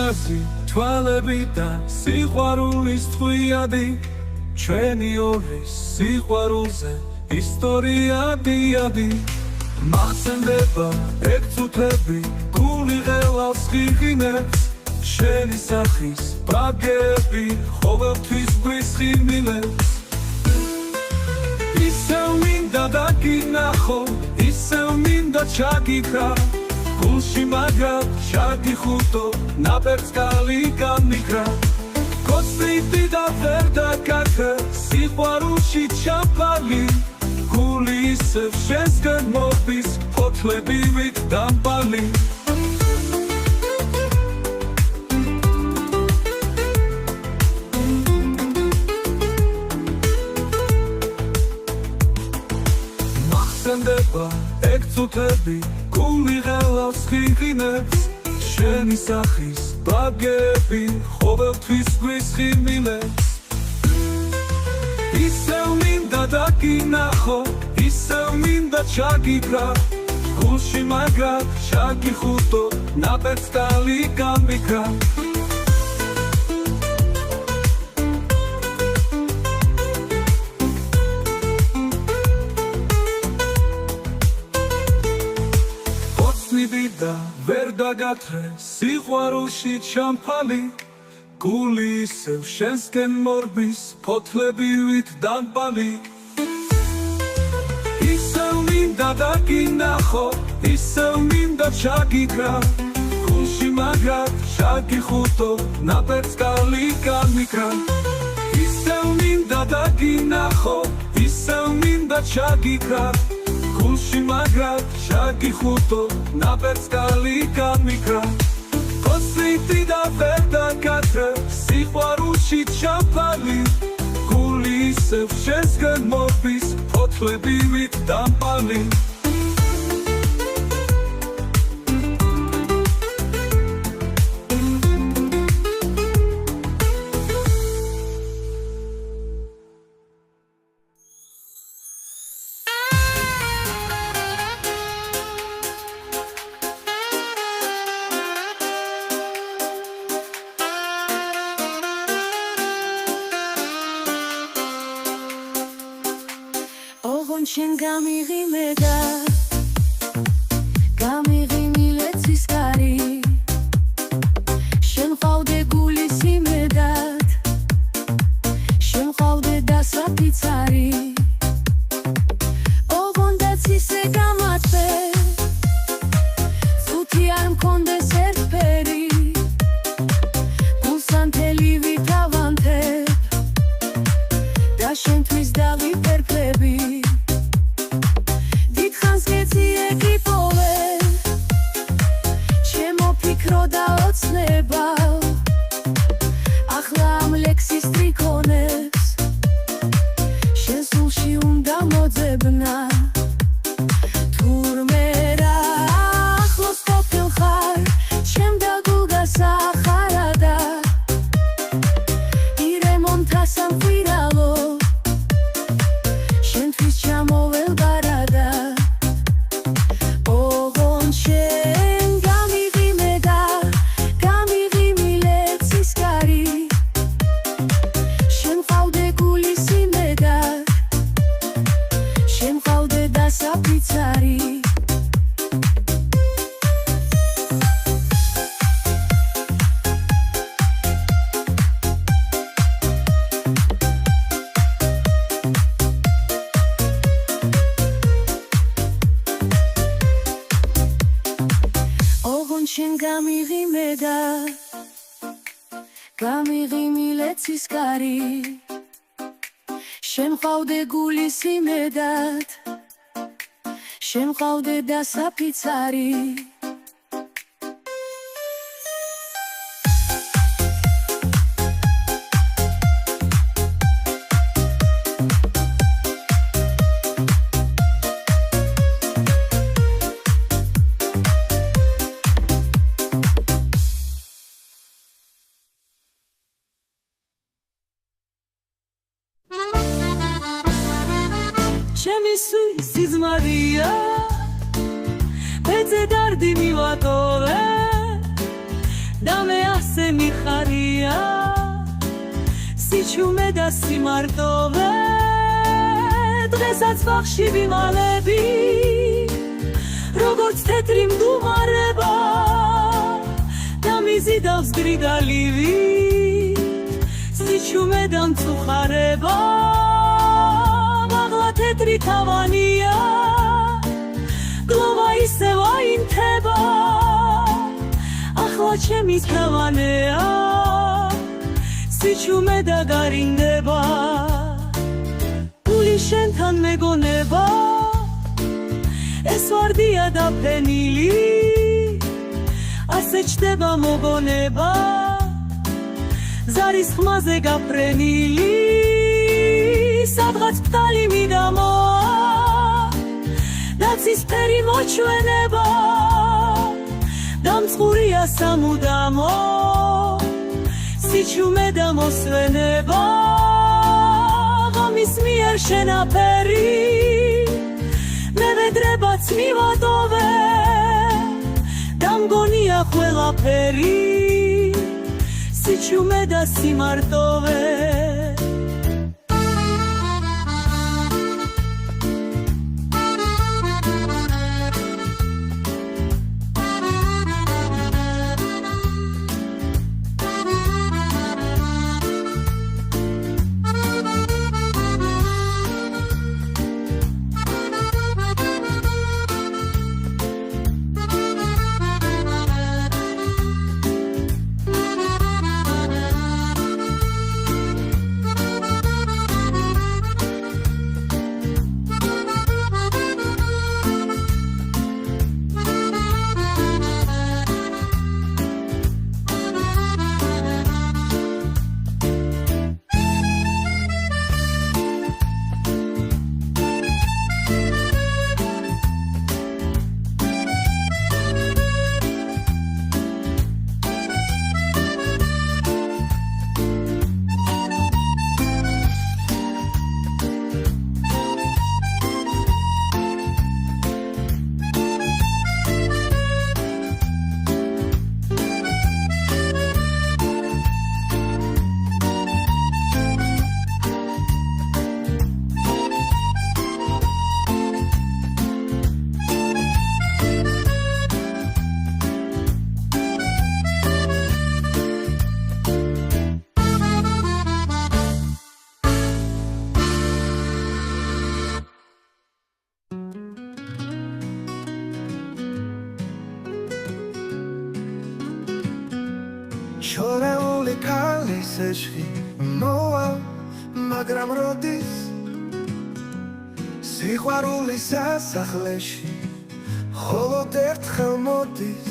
ხაზი თვალები და სიყვარულის თვიადი ჩვენი ორის სიყვარულზე ისტორია დიადი მახსენდება ეგ წუთები გული ღელავს ღირღინებს შენი სახის ბაგები ყოველთვის გვისხიმილებს ისევ მინდა დაგინახო ისევ მინდა ჩაგიქრა გულში მაგრად ჩაგიხუტო ნაპერწკალი გამიქრა კოცნიდი და ვერ დაგაქრა სიყვარულში ჩაფალი გული ისევ შენსგან მოდის ფოთლებივით დამბალი მახსენდება ეგ წუთები გული ღელავს ღირღინებს შენი სახის ბაგები ყოველთვის გვისხიმილებს ისევ მინდა დაგინახო ისევ მინდა ჩაგიქრა გულში მაგრად ჩაგიხუტო ნაპერწკალი გამიქრა და ვერ დაგათრე სიყვარულში ჩამფალი გული ისევ შენსკენ მორბის ფოთლებივით დამბალი ისევ მინდა დაგინახო ისევ მინდა ჩაგიქრა გულში მაგრად ჩაგიხუტო ნაპერწკალი გამიქრა ისევ მინდა დაგინახო ისევ მინდა ჩაგიქრა გულში მაგრად ჩაგიხუტო ნაპერწკალი გამიქრა კოცნიდი და ვერ დაგაქრა სიყვარულში ჩაფალი გული ისევ შენსგან მორბის ფოთლებივით დამბალი შენ გამიღიმედა გამიღიმილე ცისკარი შენ ხავდე გულის იმედად შენ ხავდე დასაფიცარი ოღონდა ცისე გამათვე წუთი არ მქონდეს ერთფერი გულსანთელი ვითავანთებ და შენთვის დავიფერფლები ახლა ამ ლექსის ტრიქონებს შენ სულში უნდა მოძებნა თურმე რა ახლოს ყოფილ ხარ ჩემ და გულგასახარადა ირემონთა სამკვირალო შენთვის ჩამოვალ გარადა ოღონ შენ გამიღიმედა საფიცარი ოღონ შენ გამიღიმედა გამიღიმილე ცისკარი შენ ხავდე გულის იმედად შენ ხავდე დასაფიცარი Siz Maria, pezze tardi mi va tole, dame ისენი ხარია სიჩუმე და სიმარტოვე დღესაც ბაღში ვიმალები როგორც თეთრი მდუმარება და მიზიდავს გრიგალივი სიჩუმე და მწუხარება მაღლა თეთრი თავანია გლოვა ისევ აინთება ახლა ჩემი თავანია სიჩუმე და გარინდება გული შენთან მეგონება ეს ვარდია და ფენილი ასე ჩდება მოგონება ზარის ხმაზე გაფრენილი სადღაც ფთალი მიდამოა და ცისფერი მოჩვენება და მწყურია სამუდამო სიჩუმე და მოსვენება ღამის მიერ შენაფერი მე ვედრებაც მივატოვე და მგონია ყველაფერი სიჩუმე და სიმარტოვე შორეული ქალის ეშხი მოვა მაგრამ როდის სიყვარულის სასახლეში მხოლოდ ერთხელ მოდის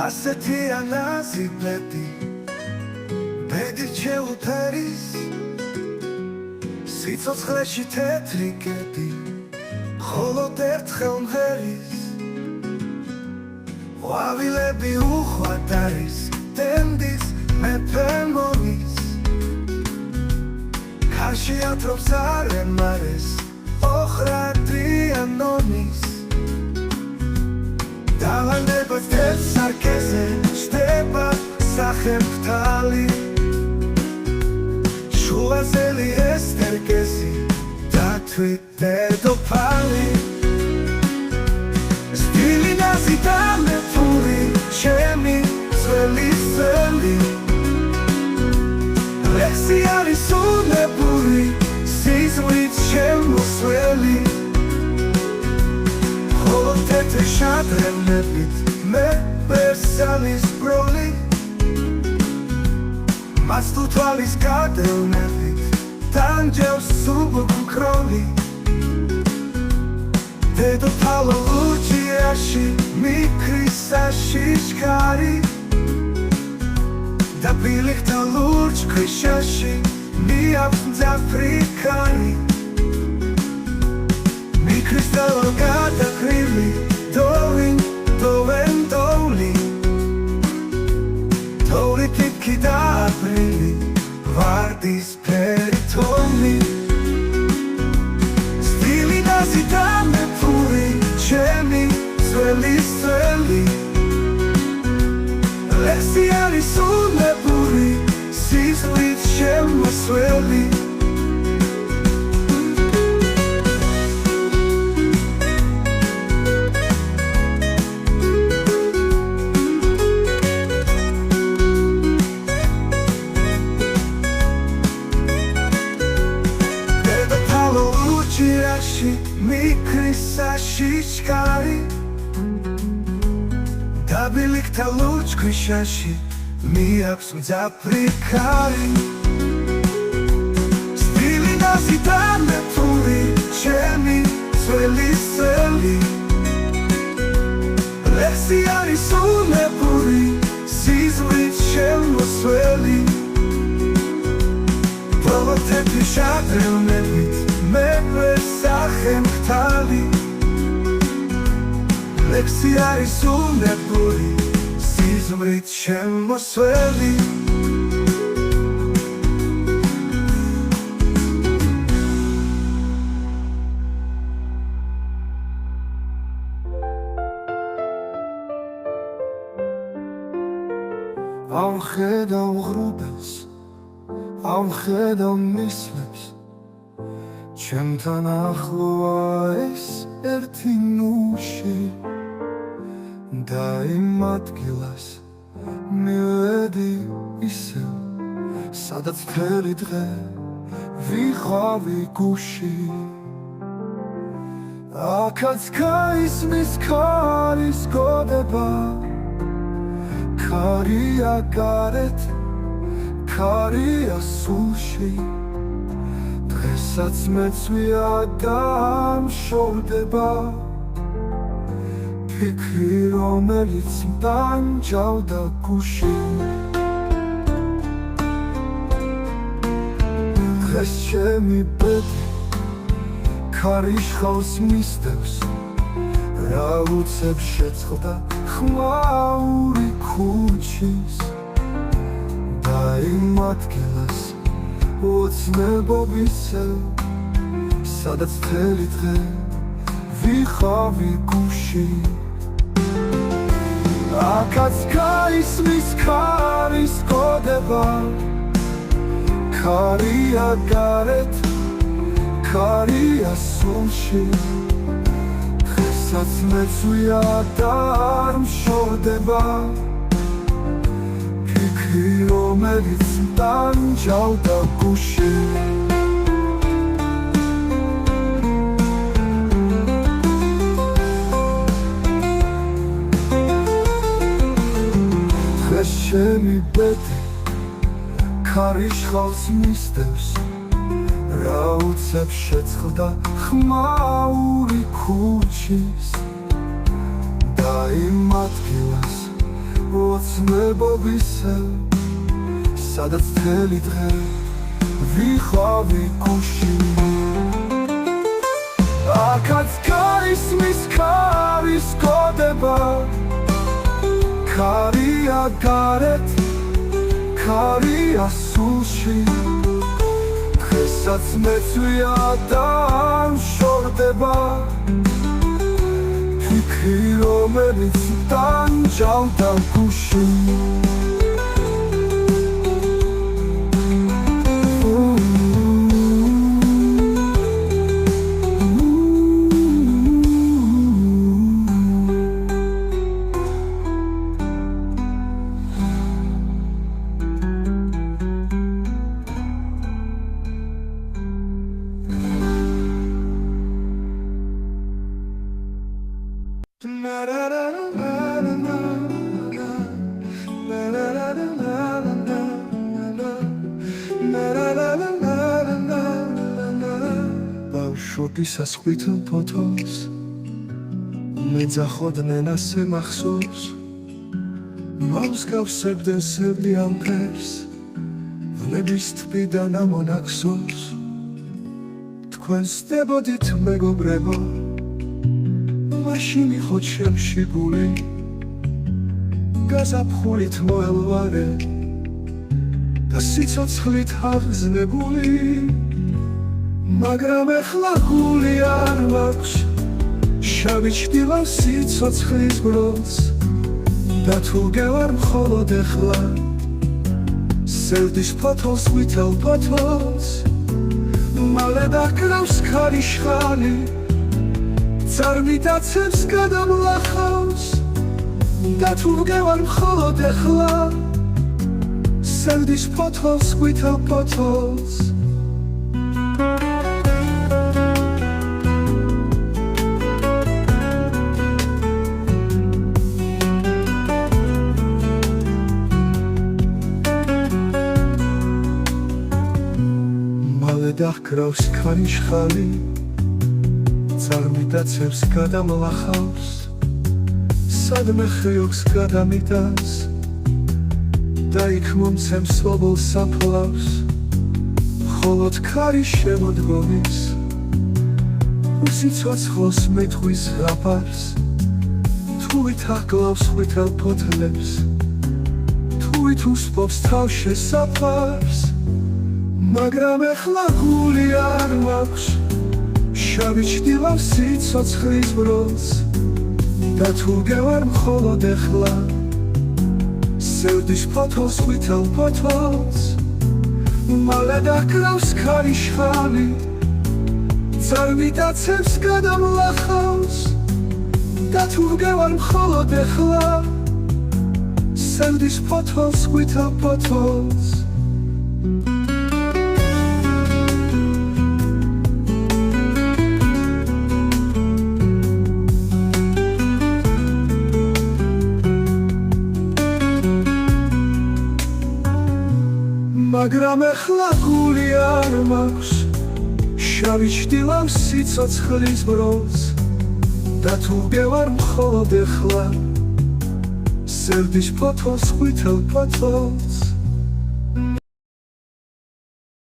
ასეთი ანაზიბლები ბედით შეუფერის სიცოცხლეში თეთრი კედი მხოლოდ ერთხელ მღერის ყვავილები უხვად არის დენდის მეფე მონის ქარში ათრობს არემარეს ოხრადრიანონის დავანებად თეთრ სარკეზე შდება სახელმფთალი შუაზელი ესტერგესი დათვი დედოფალი სტილი ნაზი და მეფური ჩემი ძველი ლექსი არის უნებური სიზმრით შემოსველი მხოლოდ თეთრი შადრევნებით მე ვერსალის ბროლი მას თუ თვალის გადევნებით თანჯავს სუბუქროლი დედოფალო ლურჯიაში მიქრის საშიშკარი და ბილიქთა ლურჯ ქვიშაში მიაქვს მძაფრიქარი მიქრის დალო გადახრილი დოვენ დოვლი თოვლი ტიპკი და აპრილი ვარდის ფერი თომი სტილი ნაზი და მეფური ჩემი ძველი შემოსვლელი მიკრისაში ჩქარი დაბილიქთა ლუჩქვიშაში მიაქვს მძაფრი ქარი სტილი ნაზიდანებული ჩემი ძველი სელი ლექსი არის უნებური სიზმრით შემოსვლელი პროვოთები შადრევნებით მე სახელმხთალი ლექსი არის უნებური სიზმრით შემოსვლელი ამხედავ ღრუბელს ამხედავ მისლებს ჩემთან ახლოა ეს ერთი ნუში და იმ ადგილას მივედი ისევ სადაც მთელი დღე ვიყავი გუში აქაც გაისმის ქარის გოდება ქარია გარეთ ქარია სულში დღესაც მეცვია და ამშორდება ფიქრი რომელიც მტანჯავდა გუში დღეს ჩემი ბედი ქარიშხალს მისდევს რა უცებ შეწყდა ხმაური ქუჩის და იმ ადგილას ოცნებობისევ სადაც მთელი დღე ვიყავი გუში აქაც გაისმის ქარის გოდება ქარია გარეთ ქარია სულში დღესაც მეცვია და არ მშორდება ფიქრი რომელიც მტანჯავდა გუში დღეს ჩემი ბედი ქარიშხალს მისდევს რა უცებ შეწყდა ხმაური ქუჩის და იმ ადგილას ოცნებობისევ სადაც მთელი დღე ვიყავი გუში აქაც გაისმის ქარის გოდება ქარია გარეთ ქარია სულში დღესაც მეცვია და ამშორდება ფიქრი რომელიც მტანჯავდა გუში სასხვით ფოთოს მეძახოდნენ ასე მახსოვს მომსგავსებდნენ სევდიან ფერს ვნების თბიდან ამონახსოვს თქვენ სდებოდით მეგობრებო მაშინ იყო ჩემში გული გაზაფხულით მოელვარე და სიცოცხლით აღზნებული მაგრამ ეხლა გული არ მაქვს შავი ჩდილავ სიცოცხლის გროლს და თუ გევარ მხოლოდ ეხლა სევდის ფოთოლს ვითელ ფოთოლს მალე დაკრავს ქარიშხალი წარვიდაცებს გადამლახავს და თუ გევარ მხოლოდ ეხლა სევდის ფოთოლს ვითელ ფოთოლს დახკრავს ქარიშხალი წარვიდაცებს გადამლახავს სადმე ხეობს გადამიტანს და იქ მომცემს ობოლს საფლავს მხოლოდ ქარის შემოდგომის უსიცოცხლოს მეტყვის ზაფარს თუ ვითაკლავს ვითელ ფოთლებს თუ ვითუსპობს თავს შესაფარს მაგრამ ეხლა გული არ მაქვს შავი ჩდილავს სიცოცხლის ბროლს და თუ გევარ მხოლოდ ეხლა სევდის ფოთოლს ვითელ ფოთოლს მალე დაკრავს ქარიშხალი წარვიდაცებს გადამლახავს და თუ გევარ მხოლოდ ეხლა სევდის ფოთოლს ვითელ ფოთოლს მაგრამ ეხლა გული არ მაქვს შავი ჩდილავს სიცოცხლის ბროლს და თუ გევარ მხოლოდ ეხლა სევდის ფოთოლს ვითელ ფოთოლს